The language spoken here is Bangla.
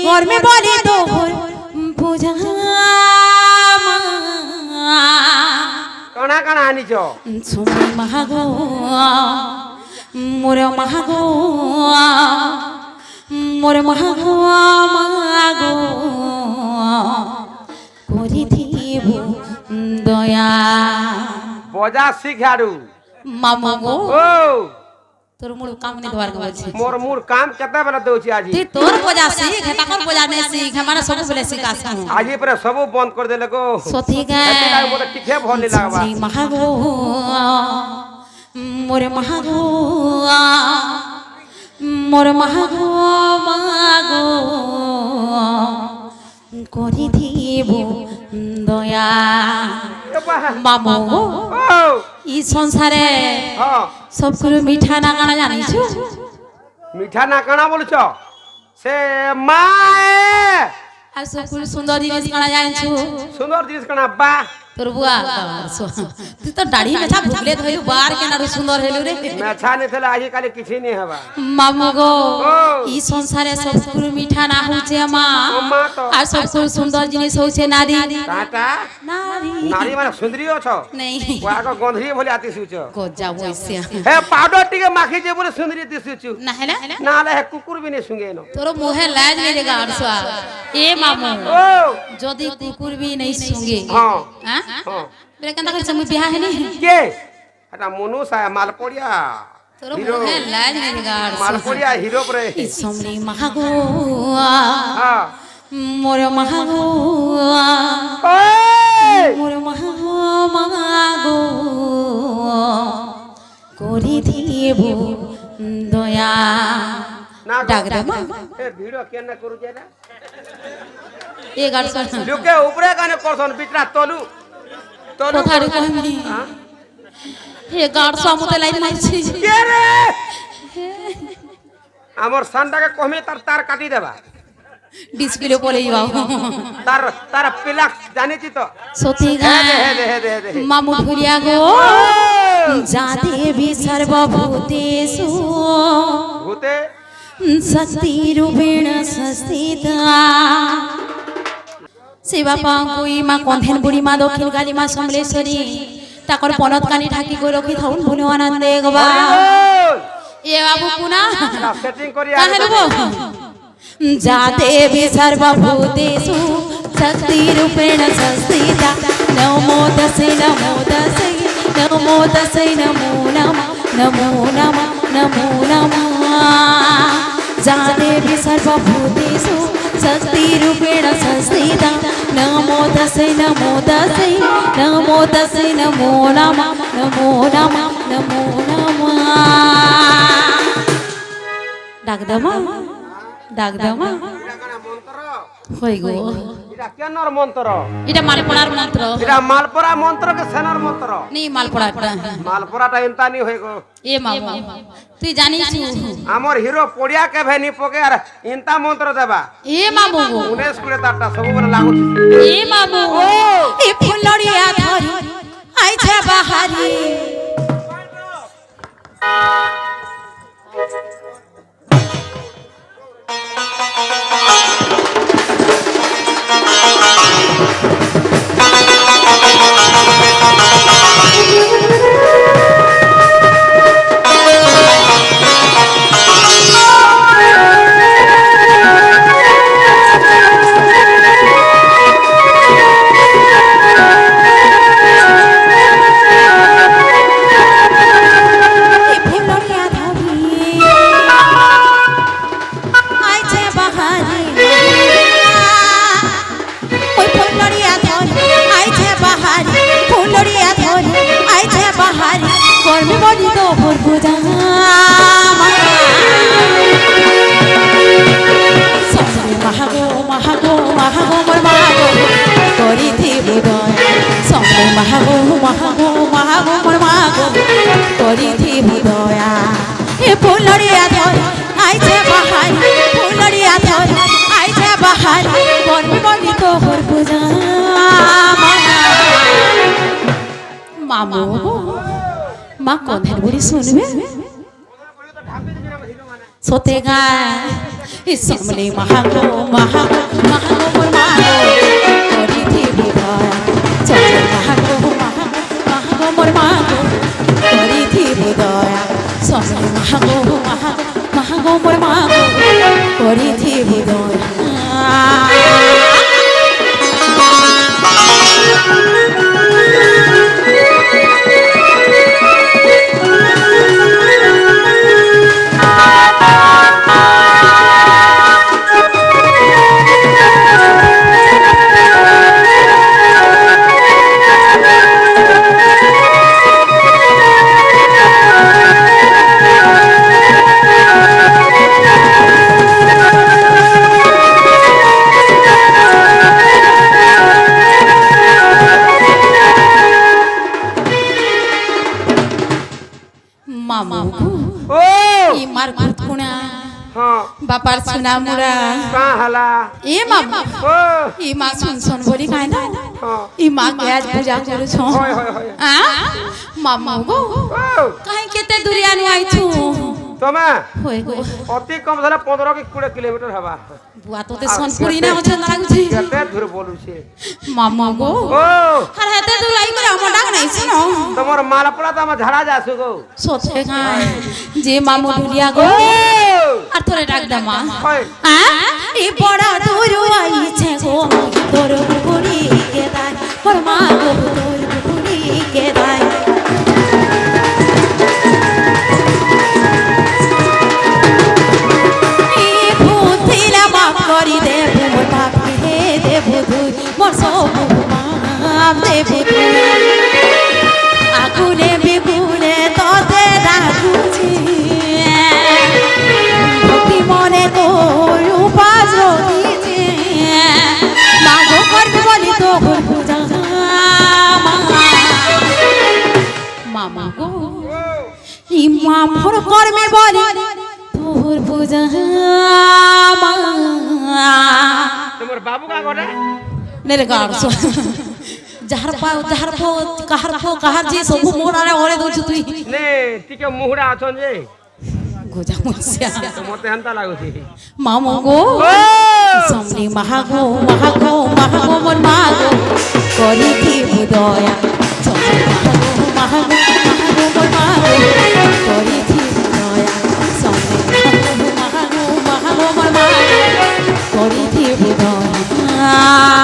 কর্মে বলে তোর পূজা কানা কানা আনিছ সুমি মাহাগো মোর মাহাগো মোর মাহাগো মাগো করিথিব দয়া বজা শিখাড়ু মামা গো ও তোর মূল কাম নি দবার বলছি মোর মুর কাম কেতে বেলা দউছি আজি তুই তোর বজা শিখ তাকর বজা নে শিখ আমারে সব বলে শিখাস আজি পরে সব বন্ধ করে দেলে গো সথি গে মোর টিকে ভলি লাগবা সুমি মাহাগো মোর মাহাগো মোর মাহাগো মাগো করিথিব দয়া মামো ও ই সংসারে হ্যাঁ সবগুলো মিঠা না কানা জানিছ মিঠা না কানা বলছ সে মায়ে আর সবগুলো সুন্দর জিনিস কানা জানিছ সুন্দর জিনিস কানা বা তোর বুয়া তুই তো দাড়ি মেছা ভুগলে ধইলু বার কেনারু সুন্দর হেলু রে মেছা নে থলে আজি কালি কিছু নি হবা মামু গো ও ই সংসারে সবগুলো মিঠা না হচ্ছে মা মা তো আর সবগুলো সুন্দর জিনিস হচ্ছে নারী কাটা নারী নারী মানে সুন্দরী অছ নেই ও আগ গন্ধরি বলি আতি সুচ গজা বইছে হে পাউডার টিকে মাখি যে বলে সুন্দরী দিসুচু না হেলা না হলে হে কুকুর বিনে সুঙ্গে ন তোর মুহে লাজ নেই রে গাড়সা এ মামু ও যদি কুকুর বি নেই সঙ্গে হ্যাঁ হ্যাঁ হ্যাঁ বেরে কেনতা করে তুমি বিয়া হেনি কে এটা মনুষ আয় মালপড়িয়া তোর হিরো মুহে লাজ নেই রে গাড়সা মালপড়িয়া হিরো পরে সমরি মাহাগো হ্যাঁ মোর মাহাগো ওই মোর মাহাগো মাগো করি দিব দয়া না ডাক দে মা এ ভিডিও কেন করুছে না এ গাড়সা লোকে উপরে কানে করছন বিটরা তলু তলু কোথারে কইনি হ্যাঁ হে গাড়সা মতে লাইন মারছি কে রে আমার সানটাকে কমে তার তার কাটি দেবা ডিসপ্লে পড়ে যাও তার তার পিলাক জানিছি তো সত্যি হে গা দে হে দে হে দে হে দে মামু ধুরিয়া গো যা দেবী সর্বভূতেষু ভূতে শক্তি রূপেণ সংস্থিতা শিবা পাঙ্কুই মা কন্ধেন বুড়ি মা দক্ষিণ কালী মা সমলেশ্বরী তাকর পনত কানি ঢাকি করে রখি থাউন বলে আনন্দে গবা এ বাবু কুনা সেটিং করি কাহে দেবো যা দেবী সর্বভূতেষু শক্তি রূপেণ সংস্থিতা নমো তস্যৈ নমো তস্যৈ নমো তস্যৈ নমো নমঃ নমো নমঃ নমো নমঃ যা দেবী সর্বভূতেষু শক্তি রূপেণ সংস্থিতা নমো তস্যৈ নমো তস্যৈ নমো তস্যৈ নমো নমঃ নমো নমঃ নমো নমঃ ডাক দাও ডাক দাও মা হই গো এটা কেনর মন্ত্র এটা মালপড়ার মন্ত্র এটা মালপরা মন্ত্র কে সেনার মন্ত্র নি মালপড়াটা মালপরাটা ইনতানি হই গো এ মামু তুই জানিস আমার হিরো পড়িয়া কে ভেনি পকে আর ইনতা মন্ত্র দেবা এ মামু 19 কুড়ি তারটা সবু বলে লাগুছি এ মামু এ ফুলড়িয়া ধরি আইছে বাহারি কর্মে বলি তো পূজা সমরে মাহাগো মাহাগো মাহাগো মোর মাহাগো করিথিব দয়া সমরে মাহাগো মাহাগো মাহাগো মোর মাহাগো করিথিব দয়া এ ফুলড়িয়া ধর আইছে বাহার ফুলড়িয়া ধর আইছে বাহার কর্মে বলি তো পূজা মামু মা কন্ধের বুড়ি শুনবে সতে গা সমলে মাহাগো মাহাগো মাহাগো মোর মাগো করিথিবি দয়া সমলে মাহাগো মাহাগো মাহাগো মোর মাগো করিথিবি দয়া সমলে মাহাগো মাহাগো মাহাগো মোর মাগো করিথিবি দয়া মামা ও ই মার কুটকুনা হ্যাঁ বাপার সুনা মুরা কা হালা এ মামা ও ই মা শুন শুন বলি খাই না হ্যাঁ ই মা কে আজ পূজা করছ হয় হয় হয় আ মামা গো ও কাই কেতে দূরিয়া নু আইছু তোমা হই গো অতি কম ধরে 15 কি 20 কিলোমিটার হবা বুয়া তোতে সোনপুরি না হচ্ছে লাগুছি কেতে দূর বলুছে মামা গো ও আর হাতে দূর আই করে আমার ডাক নাই শুনো তোমার মালপড়া তো আমার ঝাড়া যাসু গো সতে খাই যে মামু ঢুলিয়া গো আর তোরে ডাক দে মা হয় আ এ বড়া দূর আইছে গো তোর বুড়ি কে দাই মোর মা গো তোর বুড়ি কে দাই করি দেব মোর বাপকে দেব দুই মোর সব মাপ দেব আগুনে বেগুনে তোতে ডাকুছি ভক্তি মনে তোর উপাস দিছে মাগো করবি বলি তো পূজা মামা গো ইমা মোর কর্মে বলি তোর পূজা তোমার বাবু কা করে নেরে গার যাহার পো কাহার যে সব মোড়ারে ওরে দউছ তুই নে টিকে মুহড়া আছন যে গোজা মুছিয়া তো মতে হান্তা লাগুছি মামু গো সমলি মাহাগো মাহাগো মাহাগো মোর মাগো করিথি দয়া সমলি মাহাগো মাহাগো মাহাগো মোর মাগো করিথি দয়া সমলি মাহাগো মাহাগো মাহাগো মোর মাগো করিথি দয়া